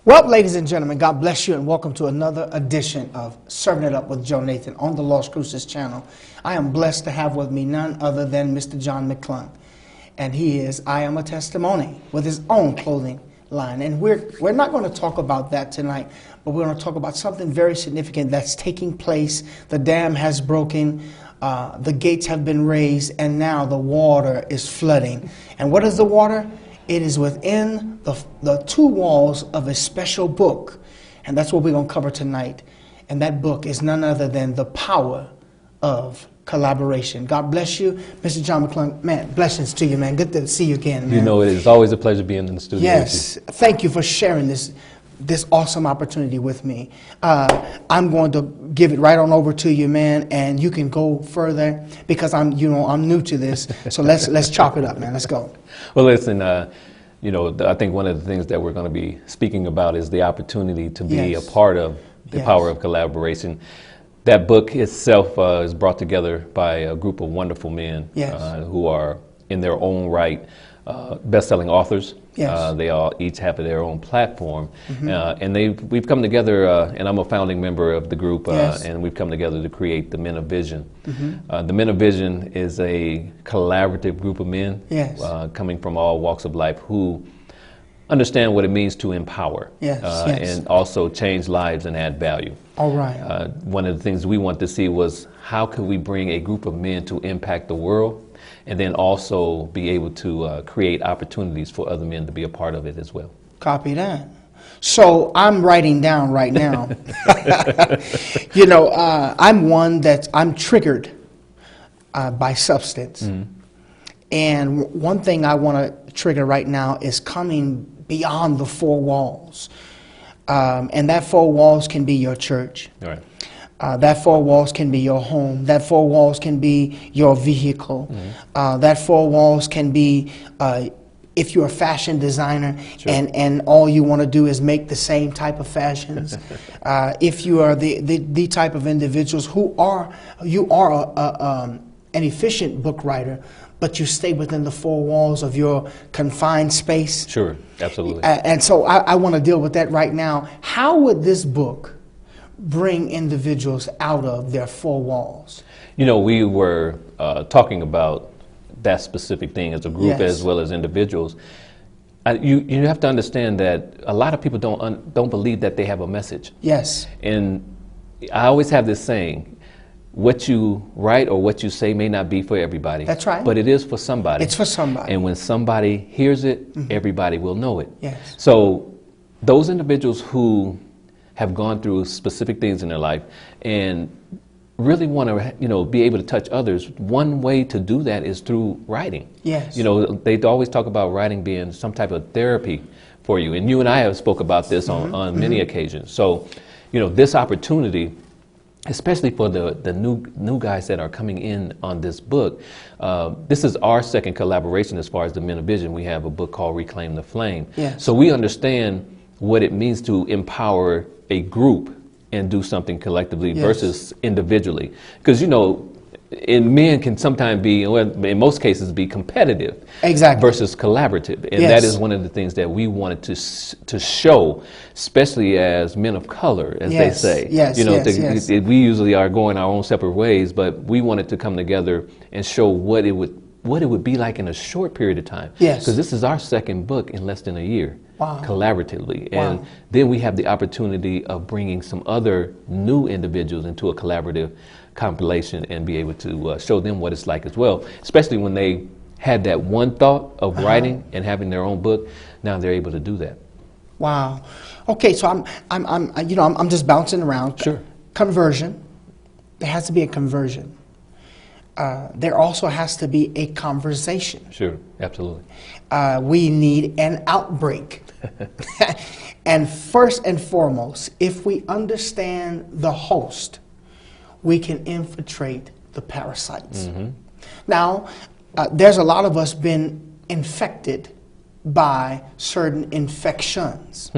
Well, ladies and gentlemen, God bless you and welcome to another edition of Serving It Up with Jonathan on the Las Cruces Channel. I am blessed to have with me none other than Mr. John McClunb. And he is I Am a Testimony with his own clothing line. And we're not going to talk about that tonight, but we're going to talk about something very significant that's taking place. The dam has broken, the gates have been raised, and now the water is flooding. And what is the water? It is within the two walls of a special book, and that's what we're going to cover tonight. And that book is none other than The Power of Collaboration. God bless you, Mr. John McClunb. Man, blessings to you, man. Good to see you again, man. You know, it is always a pleasure being in the studio. Yes, with you. Thank you for sharing this awesome opportunity with me. I'm going to give it right on over to you, man, and you can go further because I'm new to this. So let's chop it up, man. Let's go. Well, listen, I think one of the things that we're going to be speaking about is the opportunity to be a part of the power of collaboration. That book itself is brought together by a group of wonderful men who are, in their own right, best-selling authors. They all each have their own platform, and we've come together, and I'm a founding member of the group, and we've come together to create the Men of Vision. The Men of Vision is a collaborative group of men coming from all walks of life who understand what it means to empower and also change lives and add value. All right. One of the things we want to see was how could we bring a group of men to impact the world, and then also be able to create opportunities for other men to be a part of it as well. Copy that. So I'm writing down right now. I'm triggered by substance. And one thing I want to trigger right now is coming beyond the four walls. And that four walls can be your church. All right. That four walls can be your home. That four walls can be your vehicle. That four walls can be if you're a fashion designer and all you want to do is make the same type of fashions. If you are the type of individuals who are an efficient book writer, but you stay within the four walls of your confined space. Sure, absolutely. And so I want to deal with that right now. How would this book bring individuals out of their four walls? You know, we were talking about that specific thing as a group as well as individuals. You have to understand that a lot of people don't believe that they have a message. Yes. And I always have this saying, what you write or what you say may not be for everybody. That's right. But it is for somebody. It's for somebody. And when somebody hears it, everybody will know it. Yes. So those individuals who have gone through specific things in their life and really want to, be able to touch others, one way to do that is through writing. Yes. They always talk about writing being some type of therapy for you. And you and I have spoke about this on many occasions. So, this opportunity, especially for the new guys that are coming in on this book, this is our second collaboration as far as the Men of Vision. We have a book called Reclaim the Flame. Yes. So we understand what it means to empower a group and do something collectively versus individually. Because, men can sometimes be, in most cases, be competitive versus collaborative. And that is one of the things that we wanted to show, especially as men of color, as they say. We usually are going our own separate ways, but we wanted to come together and show what it would be like in a short period of time. Yes. Because this is our second book in less than a year. Wow. Collaboratively. And then we have the opportunity of bringing some other new individuals into a collaborative compilation and be able to show them what it's like as well, especially when they had that one thought of writing and having their own book. Now they're able to do that. Wow. Okay, so I'm just bouncing around. Sure. Conversion. There has to be a conversion. There also has to be a conversation. Sure, absolutely. We need an outbreak. And first and foremost, if we understand the host, we can infiltrate the parasites. Now, there's a lot of us been infected by certain infections.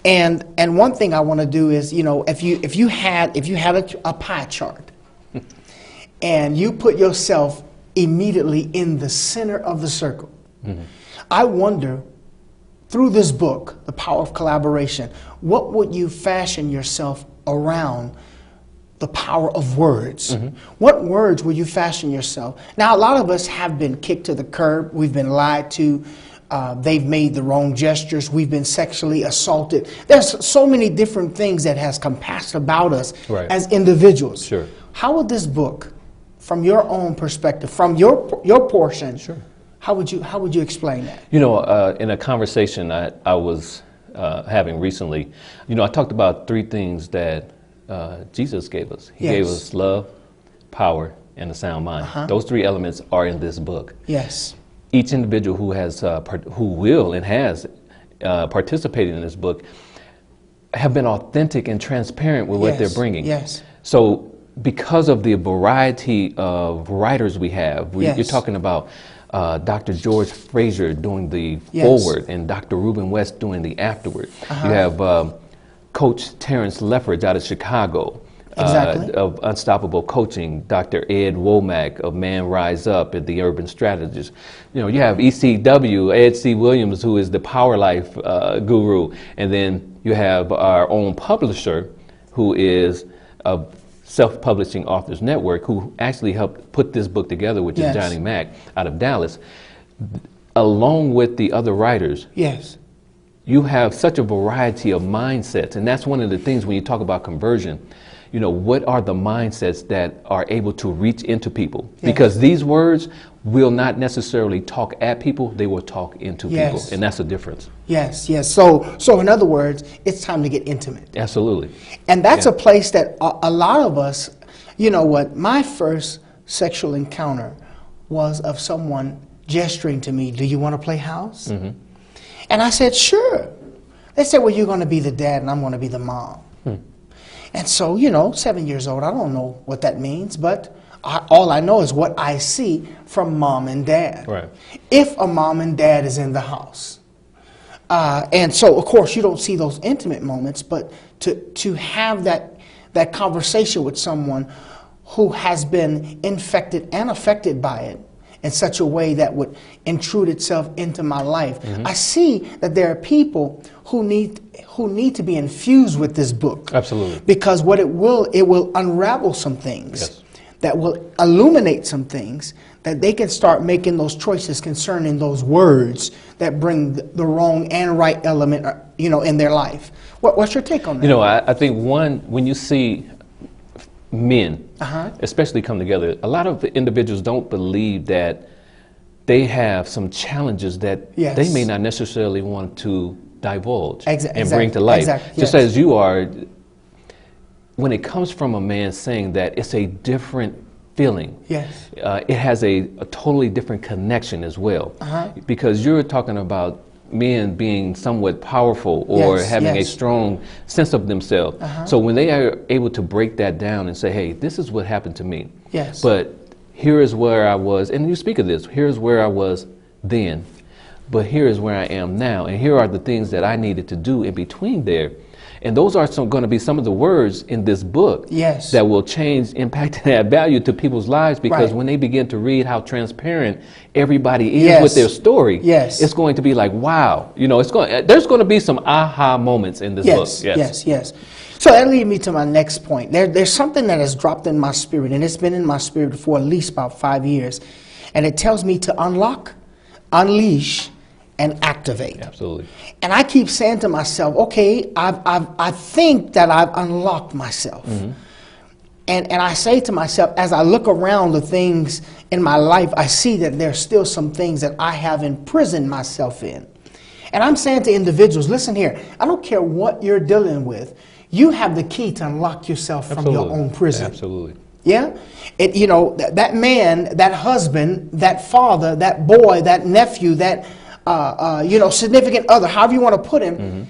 And one thing I want to do is, if you had a pie chart and you put yourself immediately in the center of the circle, I wonder through this book, The Power of Collaboration, what would you fashion yourself around the power of words? What words will you fashion yourself? Now, a lot of us have been kicked to the curb. We've been lied to. They've made the wrong gestures. We've been sexually assaulted. There's so many different things that has compassed about us as individuals. Sure. How would this book, from your own perspective, from your portion, how would you explain that? You know, in a conversation I was having recently, you know, I talked about three things that Jesus gave us. He gave us love, power, and a sound mind. Those three elements are in this book. Yes. Each individual who has, who will and has participated in this book have been authentic and transparent with what they're bringing. Yes. So because of the variety of writers we have, you're talking about Dr. George Fraser doing the foreword and Dr. Reuben West doing the afterward. You have Coach Terrence Leffridge out of Chicago. Of Unstoppable Coaching, Dr. Ed Womack of Man Rise Up at the Urban Strategist. You know, you have ECW, Ed C. Williams, who is the Power Life guru, and then you have our own publisher, who is a Self-Publishing Authors Network, who actually helped put this book together, which is Johnny Mack out of Dallas, along with the other writers. Yes. You have such a variety of mindsets, and that's one of the things when you talk about conversion. You know, what are the mindsets that are able to reach into people? Because these words will not necessarily talk at people, they will talk into people, and that's the difference. Yes, yes. So in other words, it's time to get intimate. Absolutely. And that's a place that a lot of us, you know what, my first sexual encounter was of someone gesturing to me, "Do you want to play house?" And I said, "Sure." They said, "Well, you're going to be the dad and I'm going to be the mom." And so, you know, 7 years old, I don't know what that means, but all I know is what I see from mom and dad. Right. If a mom and dad is in the house. And so, of course, you don't see those intimate moments, but to have that conversation with someone who has been infected and affected by it in such a way that would intrude itself into my life. I see that there are people who need to be infused with this book. Absolutely. Because what it will unravel some things that will illuminate some things that they can start making those choices concerning those words that bring the wrong and right element, you know, in their life. What's your take on that? You know, I think when you see men, especially come together, a lot of individuals don't believe that they have some challenges that they may not necessarily want to divulge and bring to light. Just as you are, when it comes from a man saying that, it's a different feeling. Yes. It has a totally different connection as well. Because you're talking about men being somewhat powerful or having a strong sense of themselves. So when they are able to break that down and say, hey, this is what happened to me. Yes. But here is where I was, and you speak of this, here's where I was then, but here is where I am now, and here are the things that I needed to do in between there. And those are going to be some of the words in this book that will change, impact, and add value to people's lives, because when they begin to read how transparent everybody is with their story, it's going to be like, wow, you know, there's going to be some aha moments in this book. Yes. So that leads me to my next point. There's something that has dropped in my spirit, and it's been in my spirit for at least about 5 years, and it tells me to unlock, unleash, and activate. Absolutely. And I keep saying to myself, okay, I think that I've unlocked myself. And I say to myself, as I look around the things in my life, I see that there's still some things that I have imprisoned myself in. And I'm saying to individuals, listen here, I don't care what you're dealing with, you have the key to unlock yourself from your own prison. Absolutely. Yeah? You know, that man, that husband, that father, that boy, that nephew, that you know, significant other, however you want to put him,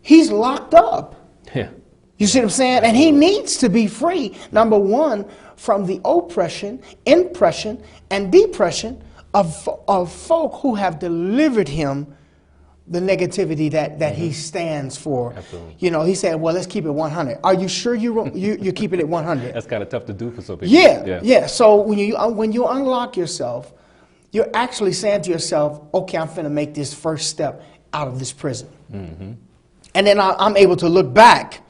he's locked up. Yeah. You see what I'm saying? And he needs to be free, number one, from the oppression, impression, and depression of folk who have delivered him the negativity that he stands for. Absolutely. You know, he said, well, let's keep it 100. Are you sure you're keeping it 100? That's kind of tough to do for some people. Yeah. So when you unlock yourself, you're actually saying to yourself, okay, I'm finna make this first step. out of this prison. And then I'm able to look back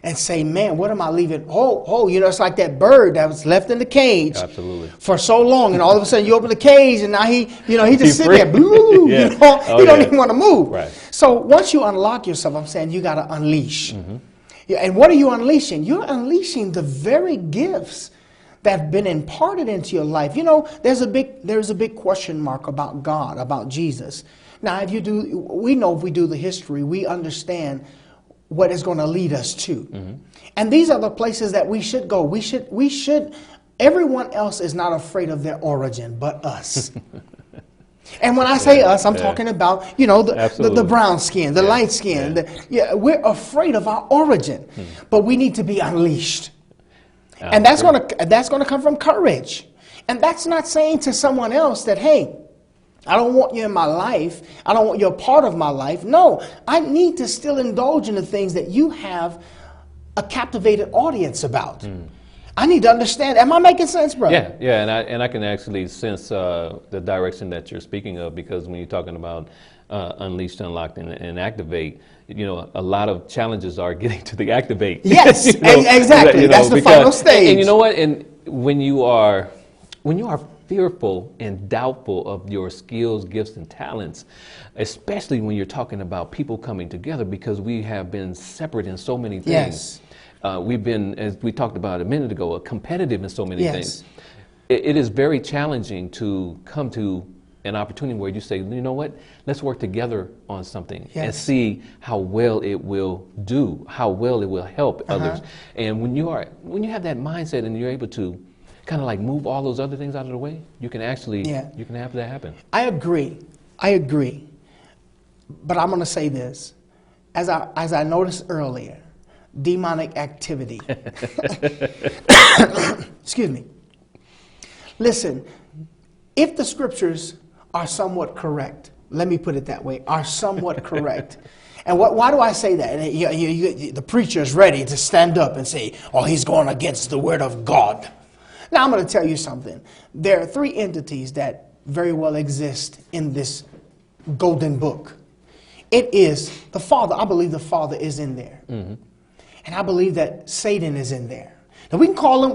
and say, man, what am I leaving? It's like that bird that was left in the cage for so long, and all of a sudden you open the cage, and now he just sitting there, blue, he don't even want to move. Right. So once you unlock yourself, I'm saying you got to unleash. And what are you unleashing? You're unleashing the very gifts that have been imparted into your life. There's a big question mark about God, about Jesus. Now, we know if we do the history, we understand what is going to lead us to. And these are the places that we should go. We should, everyone else is not afraid of their origin, but us. And when I say us, I'm talking about, the brown skin, the light skin. We're afraid of our origin, but we need to be unleashed. And that's going to come from courage. And that's not saying to someone else that, hey, I don't want you in my life. I don't want you a part of my life. No, I need to still indulge in the things that you have a captivated audience about. I need to understand. Am I making sense, brother? Yeah, and I can actually sense the direction that you're speaking of, because when you're talking about unleashed, unlocked, and activate, a lot of challenges are getting to the activate. Yes, exactly. That's the final stage. And you know what? And when you are fearful and doubtful of your skills, gifts, and talents, especially when you're talking about people coming together, because we have been separate in so many things. We've been, as we talked about a minute ago, competitive in so many things. It is very challenging to come to an opportunity where you say, you know what, let's work together on something and see how well it will do, how well it will help others. And when you have that mindset and you're able to kind of like move all those other things out of the way, you can actually, you can have that happen. I agree. But I'm going to say this. As I noticed earlier, demonic activity. Excuse me. Listen, if the scriptures are somewhat correct, let me put it that way, are somewhat correct. And why do I say that? The preacher is ready to stand up and say, oh, he's going against the word of God. Now, I'm going to tell you something. There are three entities that very well exist in this golden book. It is the Father. I believe the Father is in there. And I believe that Satan is in there. Now, we can call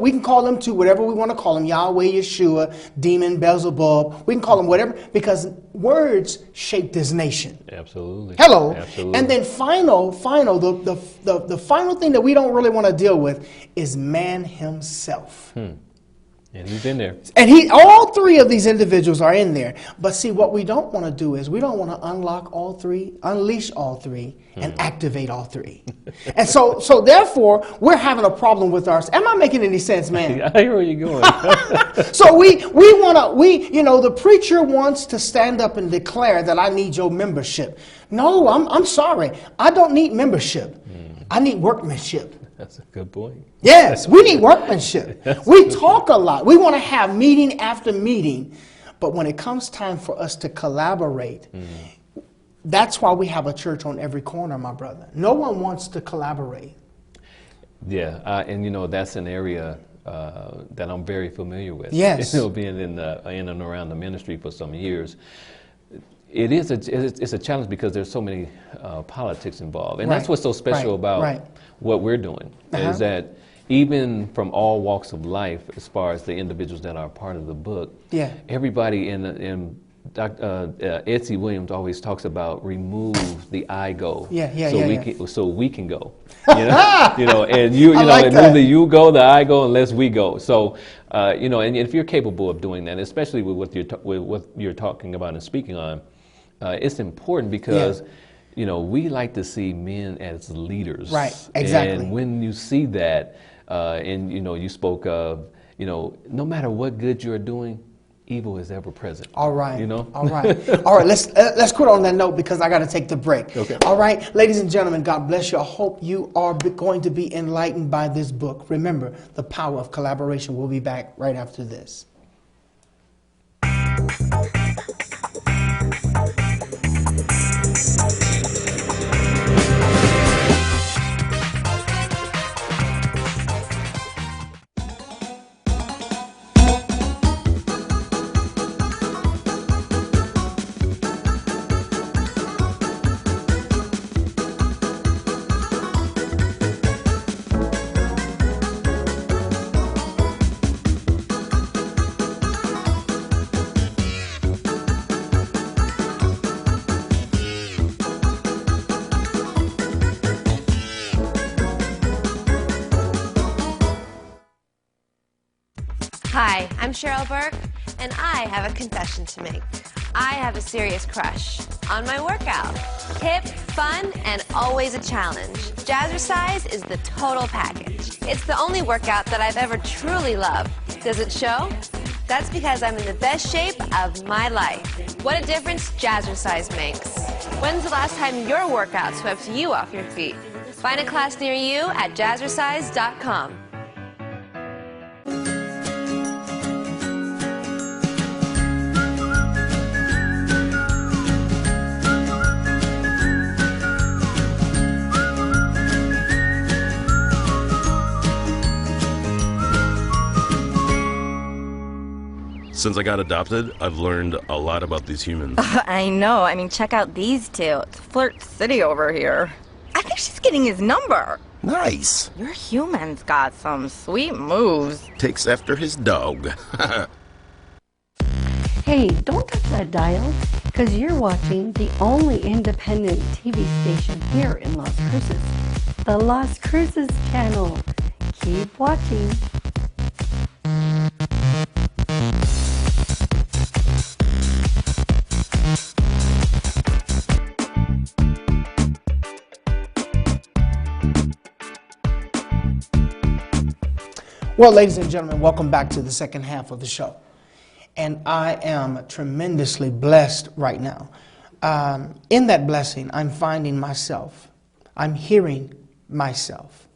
him to whatever we want to call him, Yahweh, Yeshua, demon, Beelzebub. We can call him whatever, because words shaped this nation. Absolutely. Hello. Absolutely. And then the final thing that we don't really want to deal with is man himself. And he's in there. And all three of these individuals are in there. But see, what we don't want to do is we don't want to unlock all three, unleash all three, and activate all three. And so therefore, we're having a problem with ours. Am I making any sense, man? I hear where you're going. So the preacher wants to stand up and declare that I need your membership. No, I'm sorry. I don't need membership. I need workmanship. That's a good point. Yes, we need workmanship. We talk a lot. We want to have meeting after meeting. But when it comes time for us to collaborate, that's why we have a church on every corner, my brother. No one wants to collaborate. Yeah, and that's an area that I'm very familiar with. Yes. Being in and around the ministry for some years. It's a challenge because there's so many politics involved. And that's what's so special about what we're doing, is that even from all walks of life, as far as the individuals that are part of the book, everybody in Etsy Williams always talks about remove the I go, so we can go, and neither you go, the I go, unless we go. So and if you're capable of doing that, especially with what you're talking about and speaking on, it's important because we like to see men as leaders. Right, exactly. And when you see that, and you spoke of, no matter what good you're doing, evil is ever present. All right. All right. All right. Let's quit on that note because I got to take the break. Okay. All right, ladies and gentlemen, God bless you. I hope you are going to be enlightened by this book. Remember, the power of collaboration. We'll be back right after this. Hi, I'm Cheryl Burke, and I have a confession to make. I have a serious crush on my workout. Hip, fun, and always a challenge. Jazzercise is the total package. It's the only workout that I've ever truly loved. Does it show? That's because I'm in the best shape of my life. What a difference Jazzercise makes. When's the last time your workout swept you off your feet? Find a class near you at jazzercise.com. Since I got adopted, I've learned a lot about these humans. I know. I mean, check out these two. It's Flirt City over here. I think she's getting his number. Nice. Your human's got some sweet moves. Takes after his dog. Hey, don't touch that dial, because you're watching the only independent TV station here in Las Cruces, the Las Cruces Channel. Keep watching. Well, ladies and gentlemen, welcome back to the second half of the show. And I am tremendously blessed right now. In that blessing, I'm finding myself. I'm hearing myself.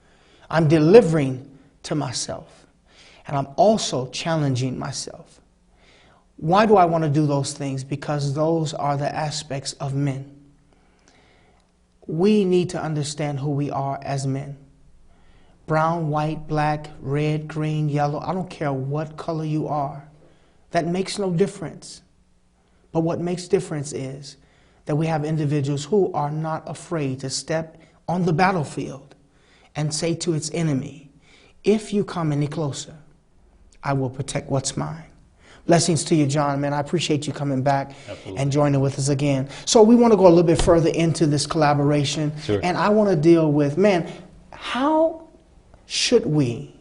I'm delivering to myself. And I'm also challenging myself. Why do I want to do those things? Because those are the aspects of men. We need to understand who we are as men. Brown, white, black, red, green, yellow, I don't care what color you are. That makes no difference. But what makes difference is that we have individuals who are not afraid to step on the battlefield and say to its enemy, if you come any closer, I will protect what's mine. Blessings to you, John, man. I appreciate you coming back and joining with us again. So we want to go a little bit further into this collaboration. Sure. And I want to deal with, man, how should we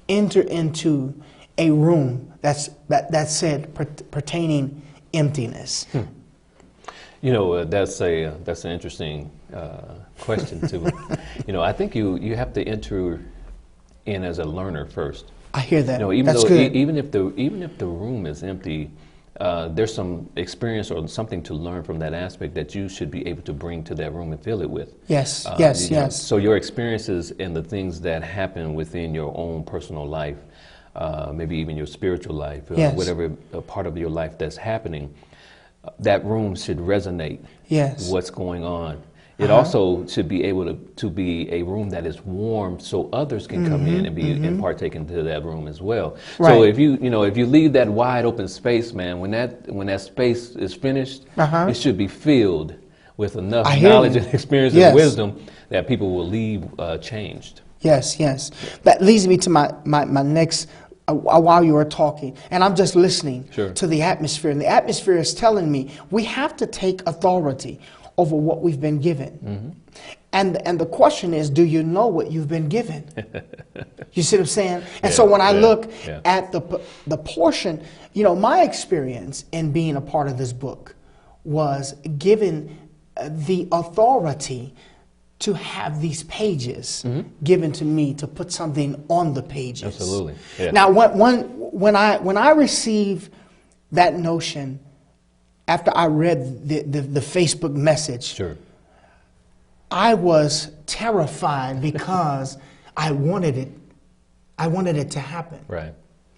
enter into a room that said pertaining emptiness? You know, that's an interesting question too. You know, I think you have to enter in as a learner first. I hear that. You know, even that's though good. even if the room is empty, there's some experience or something to learn from that aspect that you should be able to bring to that room and fill it with. Yes, You know, yes. So your experiences and the things that happen within your own personal life, maybe even your spiritual life, Yes. whatever part of your life that's happening, that room should resonate Yes. what's going on. It also should be able to be a room that is warm, so others can come in and be and partake into that room as well. Right. So if you leave that wide open space, man, when that space is finished, it should be filled with enough knowledge and experience and wisdom that people will leave changed. Yes, yes. That leads me to my next. While you were talking, and I'm just listening to the atmosphere, and the atmosphere is telling me we have to take authority over what we've been given. And the question is, do you know what you've been given? You see what I'm saying? And so when I look at the portion, you know, my experience in being a part of this book was given the authority to have these pages given to me to put something on the pages. Absolutely. Yeah. Now, when I received that notion, after I read the Facebook message, I was terrified because I wanted it to happen. Right.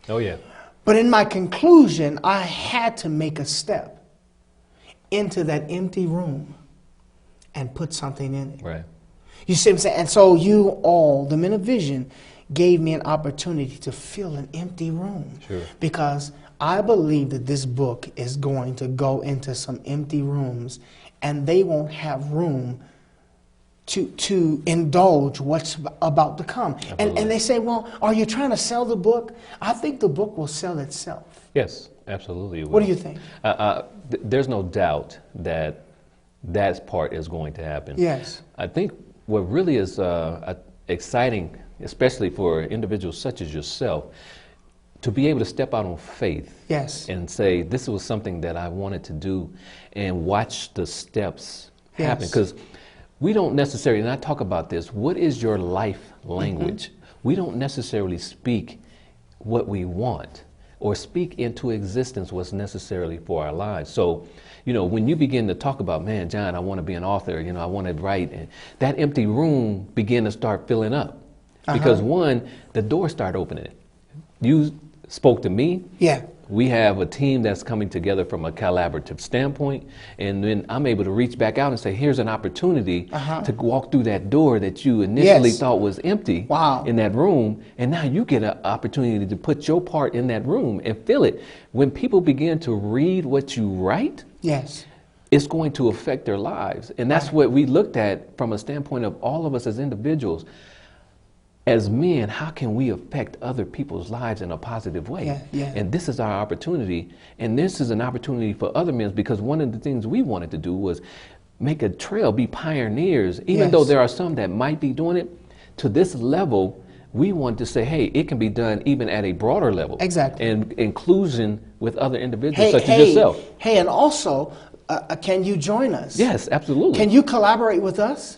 Oh yeah. But in my conclusion, I had to make a step into that empty room and put something in it. Right. You see what I'm saying? And so you all, the men of vision, gave me an opportunity to fill an empty room. Because I believe that this book is going to go into some empty rooms, and they won't have room to indulge what's about to come. And they say, well, are you trying to sell the book? I think the book will sell itself. Yes, absolutely. It will. What do you think? There's no doubt that that part is going to happen. Yes. I think what really is exciting, especially for individuals such as yourself, to be able to step out on faith, yes, and say, this was something that I wanted to do, and watch the steps happen. Yes. Because we don't necessarily, and I talk about this, what is your life language? We don't necessarily speak what we want or speak into existence what's necessarily for our lives. So, you know, when you begin to talk about, man, John, I want to be an author, you know, I want to write, and that empty room begin to start filling up. Because one, the doors start opening. You spoke to me. yeah, We have a team that's coming together from a collaborative standpoint, and then I'm able to reach back out and say, here's an opportunity to walk through that door that you initially Yes. thought was empty in that room, and now you get an opportunity to put your part in that room and fill it. When people begin to read what you write, yes, it's going to affect their lives. And that's what we looked at from a standpoint of all of us as individuals. As men, how can we affect other people's lives in a positive way? Yeah, yeah. And this is our opportunity. And this is an opportunity for other men, because one of the things we wanted to do was make a trail, be pioneers. Even though there are some that might be doing it, to this level, we want to say, hey, it can be done even at a broader level. Exactly. And inclusion with other individuals such as yourself. Hey, and also, can you join us? Yes, absolutely. Can you collaborate with us?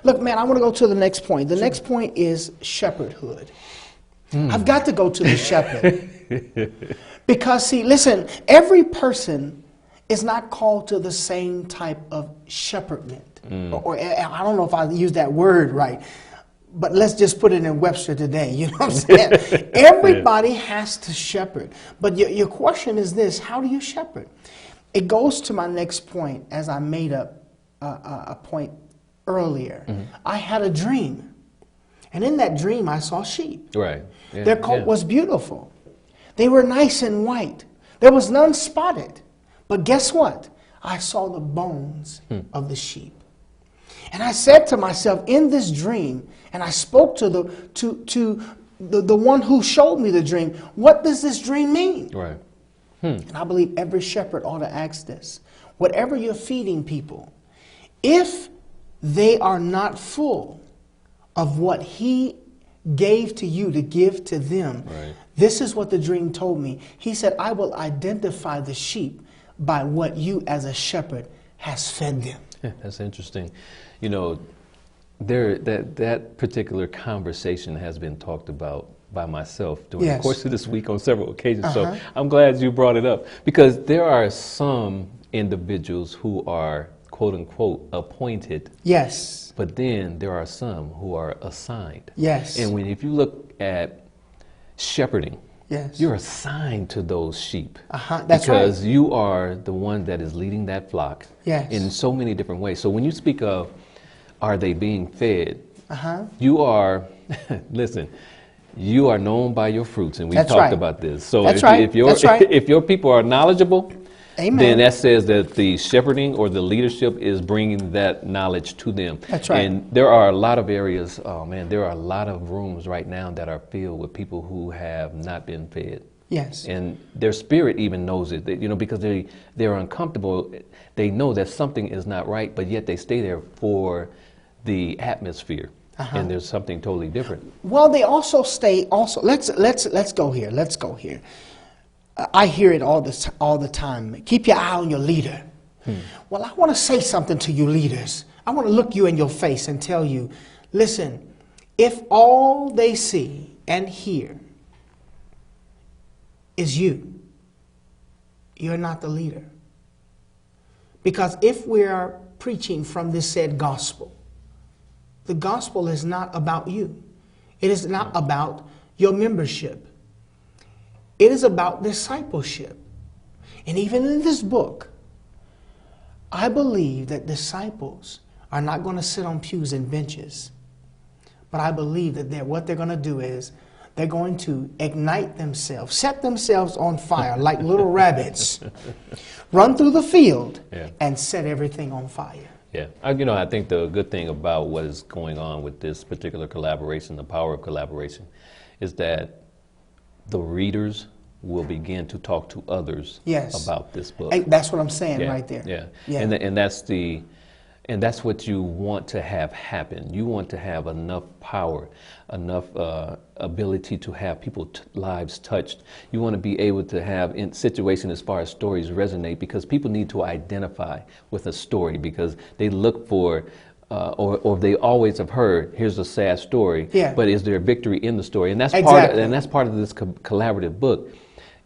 Look, man, I want to go to the next point. The next point is shepherdhood. I've got to go to the shepherd. Because, see, listen, every person is not called to the same type of shepherdment. Or I don't know if I use that word right, but let's just put it in Webster today. You know what I'm saying? Everybody has to shepherd. But your question is this: how do you shepherd? It goes to my next point, as I made up a point earlier. I had a dream, and in that dream I saw sheep. Right. Yeah, Their coat was beautiful. They were nice and white. There was none spotted. But guess what? I saw the bones of the sheep. And I said to myself in this dream, and I spoke to the one who showed me the dream, what does this dream mean? Right. And I believe every shepherd ought to ask this. Whatever you're feeding people, if they are not full of what he gave to you to give to them, this is what the dream told me. He said, I will identify the sheep by what you as a shepherd has fed them. Yeah, that's interesting. You know, that particular conversation has been talked about by myself during the course of this week on several occasions. So I'm glad you brought it up, because there are some individuals who are quote unquote appointed. Yes. But then there are some who are assigned. Yes. And if you look at shepherding, yes, you're assigned to those sheep. That's because right. you are the one that is leading that flock in so many different ways. So when you speak of, are they being fed? You are, listen, you are known by your fruits, and we've talked about this. So if your people are knowledgeable, then that says that the shepherding or the leadership is bringing that knowledge to them. That's right. And there are a lot of areas, oh man, there are a lot of rooms right now that are filled with people who have not been fed. Yes. And their spirit even knows it, you know, because they're uncomfortable. They know that something is not right, but yet they stay there for the atmosphere. And there's something totally different. Well, they also stay. Let's go here. Let's go here. I hear it all the time. Keep your eye on your leader. Well, I want to say something to you leaders. I want to look you in your face and tell you, listen, if all they see and hear is you, you're not the leader. Because if we are preaching from this said gospel, the gospel is not about you. It is not about your membership. It is about discipleship. And even in this book, I believe that disciples are not going to sit on pews and benches. But I believe that what they're going to do is they're going to ignite themselves, set themselves on fire like little rabbits, run through the field and set everything on fire. Yeah, I think the good thing about what is going on with this particular collaboration, the power of collaboration, is that the readers will begin to talk to others about this book. That's what I'm saying right there. Yeah. And that's And that's what you want to have happen. You want to have enough power, enough ability to have people's lives touched. You want to be able to have in situations as far as stories resonate, because people need to identify with a story, because they look for or they always have heard, here's a sad story, but is there a victory in the story? And that's part of this collaborative book.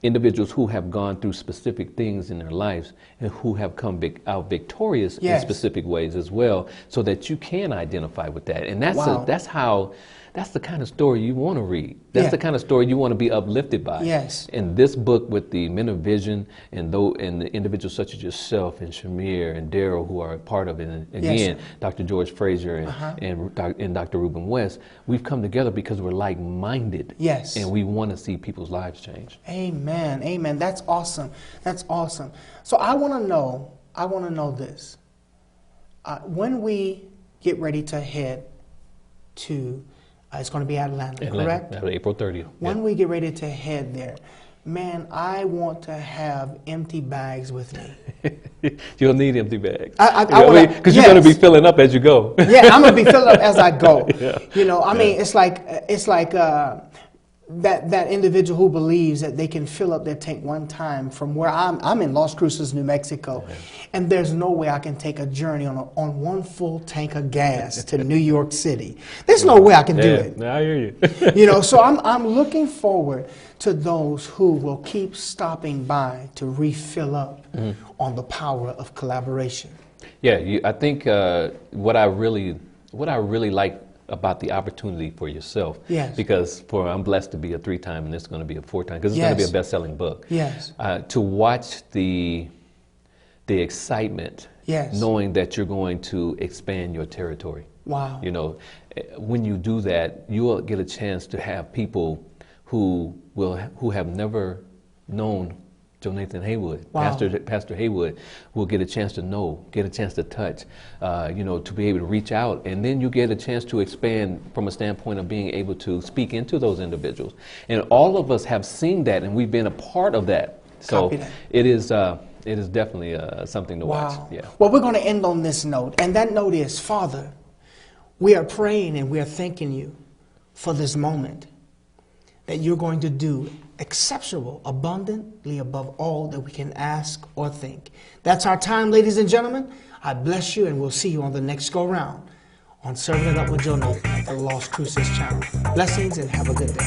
Individuals who have gone through specific things in their lives and who have come out victorious in specific ways as well, so that you can identify with that. And that's the kind of story you want to read. That's the kind of story you want to be uplifted by. Yes. And this book, with the men of vision and the individuals such as yourself and Shamir and Daryl, who are a part of it, and again, Dr. George Frazier and Dr. Reuben West, we've come together because we're like-minded. Yes. And we want to see people's lives change. Amen. Amen. That's awesome. That's awesome. So I want to know this. When we get ready to head to it's going to be Atlanta, correct? April 30th. When we get ready to head there, man, I want to have empty bags with me. You'll need empty bags. Because you're going to be filling up as you go. Yeah, I'm going to be filling up as I go. You know, I mean, it's like that individual who believes that they can fill up their tank one time from where I'm in Las Cruces, New Mexico, and there's no way I can take a journey on one full tank of gas to New York City. There's no way I can do it. I hear you. You know, so I'm looking forward to those who will keep stopping by to refill up on the power of collaboration. Yeah, I think what I really like about the opportunity for yourself, because I'm blessed to be a 3-time, and this is going to be a 4-time, because it's going to be a best-selling book. Yes. To watch the excitement, knowing that you're going to expand your territory. Wow. You know, when you do that, you will get a chance to have people who have never known Jonathan Haywood, Pastor Haywood, will get a chance to know, get a chance to touch, to be able to reach out. And then you get a chance to expand from a standpoint of being able to speak into those individuals. And all of us have seen that, and we've been a part of that. So it is definitely something to watch. Yeah. Well, we're going to end on this note, and that note is, Father, we are praying and we are thanking you for this moment that you're going to do exceptional, abundantly above all that we can ask or think. That's our time, ladies and gentlemen. I bless you, and we'll see you on the next go-round on Serving It Up with Jonathan at the Las Cruces Channel. Blessings, and have a good day.